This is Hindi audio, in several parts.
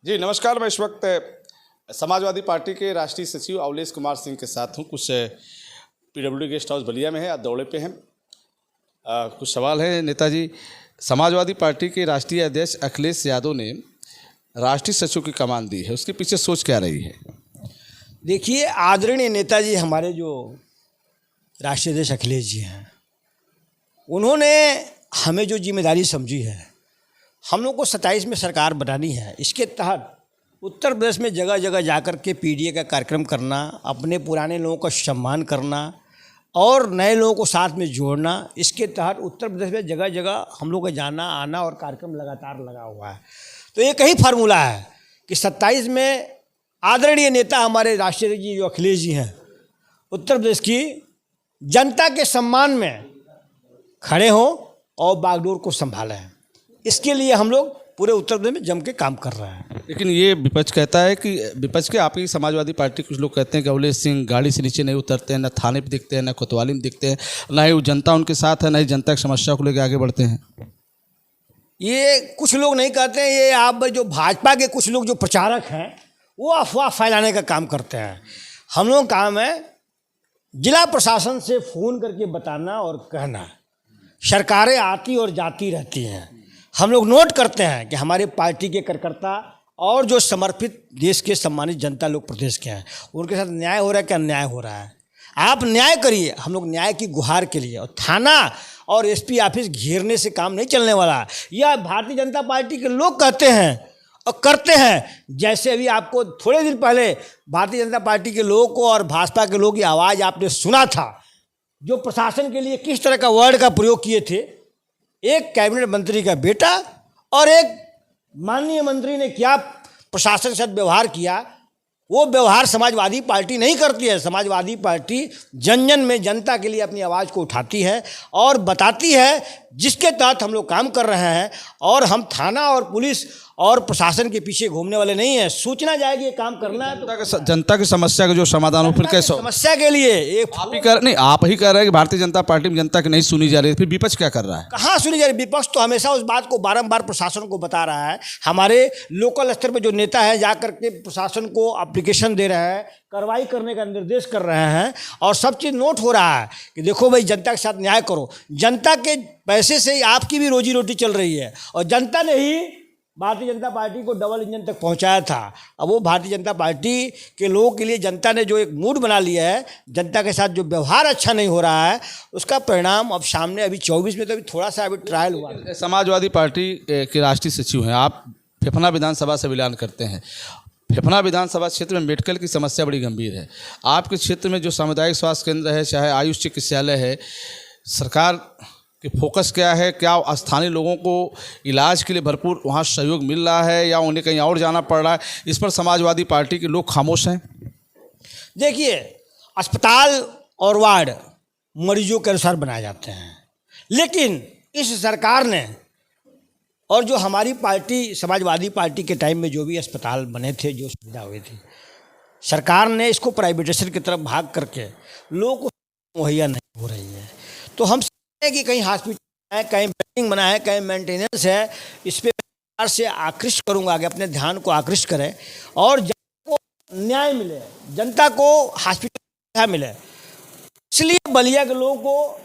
जी नमस्कार। मैं इस वक्त समाजवादी पार्टी के राष्ट्रीय सचिव अवलेश कुमार सिंह के साथ हूँ। कुछ पीडब्ल्यूडी गेस्ट हाउस बलिया में है, आज दौरे पे हैं। कुछ सवाल है नेताजी। समाजवादी पार्टी के राष्ट्रीय अध्यक्ष अखिलेश यादव ने राष्ट्रीय सचिव की कमान दी है, उसके पीछे सोच क्या रही है? देखिए, आदरणीय नेताजी हमारे जो राष्ट्रीय अध्यक्ष अखिलेश जी हैं, उन्होंने हमें जो जिम्मेदारी समझी है, हम लोग को 27 में सरकार बनानी है। इसके तहत उत्तर प्रदेश में जगह जगह जाकर के पीडीए का कार्यक्रम करना, अपने पुराने लोगों का सम्मान करना और नए लोगों को साथ में जोड़ना। इसके तहत उत्तर प्रदेश में जगह जगह हम लोग का जाना आना और कार्यक्रम लगातार लगा हुआ है। तो एक ही फार्मूला है कि 27 में आदरणीय नेता हमारे राष्ट्रीय जी जो अखिलेश जी हैं, उत्तर प्रदेश की जनता के सम्मान में खड़े हों और बागडोर को संभालें। इसके लिए हम लोग पूरे उत्तर प्रदेश में जम के काम कर रहे हैं। लेकिन ये विपक्ष कहता है कि विपक्ष के आपकी समाजवादी पार्टी कुछ लोग कहते हैं कि अवलेश सिंह गाड़ी से नीचे नहीं उतरते हैं, न थाने पे दिखते हैं, न कोतवाली में दिखते हैं, न ही वो जनता उनके साथ है, न ही जनता की समस्या को लेकर आगे बढ़ते हैं। ये कुछ लोग नहीं कहते हैं, ये आप जो भाजपा के कुछ लोग जो प्रचारक हैं वो अफवाह फैलाने का काम करते हैं। हम लोग का काम है जिला प्रशासन से फ़ोन करके बताना और कहना। सरकारें आती और जाती रहती हैं, हम लोग नोट करते हैं कि हमारे पार्टी के कार्यकर्ता और जो समर्पित देश के सम्मानित जनता लोग प्रदेश के हैं, उनके साथ न्याय हो रहा है कि अन्याय हो रहा है। आप न्याय करिए, हम लोग न्याय की गुहार के लिए। और थाना और एसपी ऑफिस घेरने से काम नहीं चलने वाला। यह भारतीय जनता पार्टी के लोग कहते हैं और करते हैं। जैसे अभी आपको थोड़े दिन पहले भारतीय जनता पार्टी के लोगों को और भाजपा के लोगों की आवाज़ आपने सुना था, जो प्रशासन के लिए किस तरह का वर्ड का प्रयोग किए थे। एक कैबिनेट मंत्री का बेटा और एक माननीय मंत्री ने क्या प्रशासन के साथ व्यवहार किया, वो व्यवहार समाजवादी पार्टी नहीं करती है। समाजवादी पार्टी जन जन में जनता के लिए अपनी आवाज़ को उठाती है और बताती है, जिसके तहत हम लोग काम कर रहे हैं। और हम थाना और पुलिस और प्रशासन के पीछे घूमने वाले नहीं हैं। सूचना जाएगी, ये काम करना है तो जनता की समस्या का जो समाधान हो, फिर कैसे समस्या के लिए एक आप ही कह रहे हैं कि भारतीय जनता पार्टी में जनता की नहीं सुनी जा रही है, फिर विपक्ष क्या कर रहा है? कहाँ सुनी जा रही? विपक्ष तो हमेशा उस बात को बारंबार प्रशासन को बता रहा है। हमारे लोकल स्तर पर जो नेता है जाकर के प्रशासन को एप्लीकेशन दे रहे हैं, कार्रवाई करने का निर्देश कर रहे हैं और सब चीज़ नोट हो रहा है कि देखो भाई, जनता के साथ न्याय करो। जनता के पैसे से ही आपकी भी रोजी रोटी चल रही है और जनता ने ही भारतीय जनता पार्टी को डबल इंजन तक पहुंचाया था। अब वो भारतीय जनता पार्टी के लोगों के लिए जनता ने जो एक मूड बना लिया है, जनता के साथ जो व्यवहार अच्छा नहीं हो रहा है, उसका परिणाम अब सामने। अभी 24 में तो अभी थोड़ा सा अभी ट्रायल हुआ। समाजवादी पार्टी के राष्ट्रीय सचिव हैं आप, फेफना विधानसभा से बिलोंग करते हैं। फेफना विधानसभा क्षेत्र में मेडिकल की समस्या बड़ी गंभीर है। आपके क्षेत्र में जो सामुदायिक स्वास्थ्य केंद्र है, चाहे आयुष चिकित्सालय है, सरकार कि फोकस क्या है? क्या स्थानीय लोगों को इलाज के लिए भरपूर वहाँ सहयोग मिल रहा है या उन्हें कहीं और जाना पड़ रहा है? इस पर समाजवादी पार्टी के लोग खामोश हैं। देखिए, अस्पताल और वार्ड मरीजों के अनुसार बनाए जाते हैं, लेकिन इस सरकार ने और जो हमारी पार्टी समाजवादी पार्टी के टाइम में जो भी अस्पताल बने थे, जो सुविधा हुई थी, सरकार ने इसको प्राइवेटाइजेशन की तरफ भाग करके लोगों को मुहैया नहीं हो रही है। तो हम कि कहीं हॉस्पिटल है, कहीं बिल्डिंग बना है, कहीं मेंटेनेंस है, इस पर सरकार से आकृष्ट करूंगा कि अपने ध्यान को आकृष्ट करें और जनता को न्याय मिले, जनता को हॉस्पिटल मिले। इसलिए बलिया के लोगों को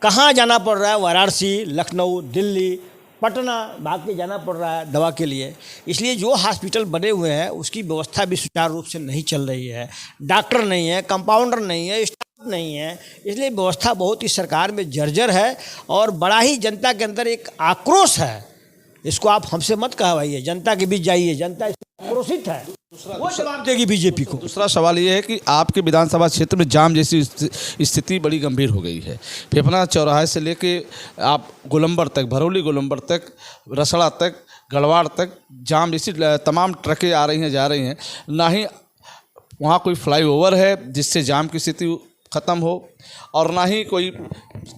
कहाँ जाना पड़ रहा है? वाराणसी, लखनऊ, दिल्ली, पटना भाग के जाना पड़ रहा है दवा के लिए। इसलिए जो हॉस्पिटल बने हुए हैं उसकी व्यवस्था भी सुचारू रूप से नहीं चल रही है। डॉक्टर नहीं है, कंपाउंडर नहीं है, स्टाफ नहीं है। इसलिए व्यवस्था बहुत ही सरकार में जर्जर है और बड़ा ही जनता के अंदर एक आक्रोश है। इसको आप हमसे मत कहवाइए, जनता के बीच जाइए, जनता आक्रोशित है, वो जवाब देगी बीजेपी को। दूसरा सवाल ये है कि आपके विधानसभा क्षेत्र में जाम जैसी स्थिति बड़ी गंभीर हो गई है। फेफना चौराहे से लेके आप गोलंबर तक, भरौली गोलंबर तक, रसड़ा तक, गढ़वाड़ तक जाम जैसी तमाम ट्रकें आ रही हैं, जा रही हैं। ना ही वहाँ कोई फ्लाईओवर है जिससे जाम की स्थिति ख़त्म हो, और ना ही कोई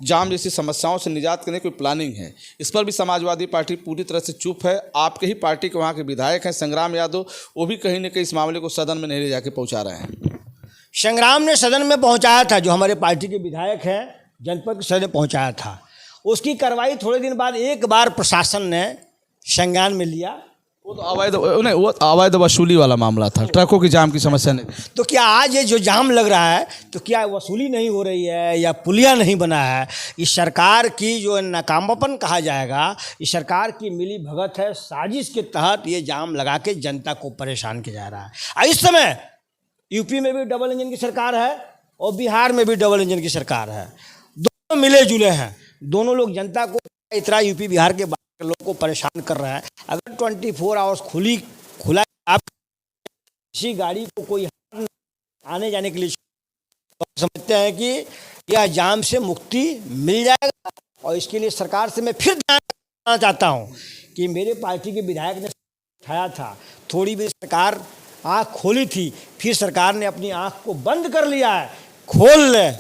जाम जैसी समस्याओं से निजात करने की कोई प्लानिंग है। इस पर भी समाजवादी पार्टी पूरी तरह से चुप है। आपके ही पार्टी के वहाँ के विधायक हैं संग्राम यादव, वो भी कहीं ना कहीं इस मामले को सदन में नहीं ले जाके पहुँचा रहे हैं। संग्राम ने सदन में पहुँचाया था, जो हमारे पार्टी के विधायक हैं जनपद के सदन में पहुँचाया था। उसकी कार्रवाई थोड़े दिन बाद एक बार प्रशासन ने संज्ञान में लिया, वो तो अवैध नहीं, वो अवैध वसूली वाला मामला था, ट्रकों की जाम की समस्या नहीं। तो क्या आज ये जो जाम लग रहा है तो क्या वसूली नहीं हो रही है या पुलिया नहीं बना है? इस सरकार की जो नाकामापन कहा जाएगा, इस सरकार की मिली भगत है, साजिश के तहत ये जाम लगा के जनता को परेशान किया जा रहा है। और इस समय यूपी में भी डबल इंजन की सरकार है और बिहार में भी डबल इंजन की सरकार है, दोनों मिले जुले हैं। दोनों लोग जनता को इतना यूपी बिहार के लोगों को परेशान कर रहा है। अगर 24 आवर्स खुला आप किसी गाड़ी को कोई आने जाने के लिए तो समझते हैं कि यह जाम से मुक्ति मिल जाएगा। और इसके लिए सरकार से मैं फिर ध्यान देना चाहता हूँ कि मेरे पार्टी के विधायक ने उठाया था, थोड़ी भी सरकार आँख खोली थी, फिर सरकार ने अपनी आँख को बंद कर लिया है। खोल ले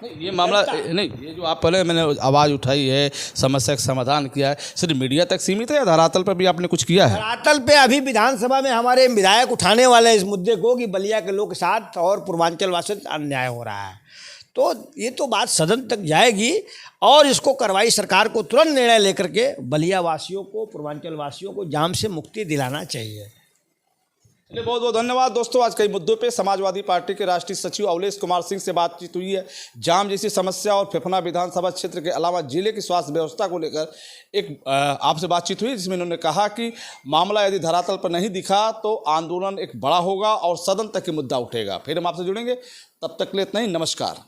नहीं, ये मामला नहीं, ये जो आप पहले मैंने आवाज़ उठाई है, समस्या का समाधान किया है, सिर्फ मीडिया तक सीमित है या धरातल पर भी आपने कुछ किया है? धरातल पे अभी विधानसभा में हमारे विधायक उठाने वाले इस मुद्दे को कि बलिया के लोग के साथ और पूर्वांचल वासियों से अन्याय हो रहा है, तो ये तो बात सदन तक जाएगी और इसको कार्रवाई सरकार को तुरंत निर्णय लेकर के बलिया वासियों को, पूर्वांचल वासियों को जाम से मुक्ति दिलाना चाहिए। चलिए, बहुत बहुत धन्यवाद दोस्तों। आज कई मुद्दों पे समाजवादी पार्टी के राष्ट्रीय सचिव अवलेश कुमार सिंह से बातचीत हुई है। जाम जैसी समस्या और फेफना विधानसभा क्षेत्र के अलावा जिले की स्वास्थ्य व्यवस्था को लेकर एक आपसे बातचीत हुई, जिसमें उन्होंने कहा कि मामला यदि धरातल पर नहीं दिखा तो आंदोलन एक बड़ा होगा और सदन तक के मुद्दा उठेगा। फिर हम आपसे जुड़ेंगे, तब तक के लिए इतना ही, नमस्कार।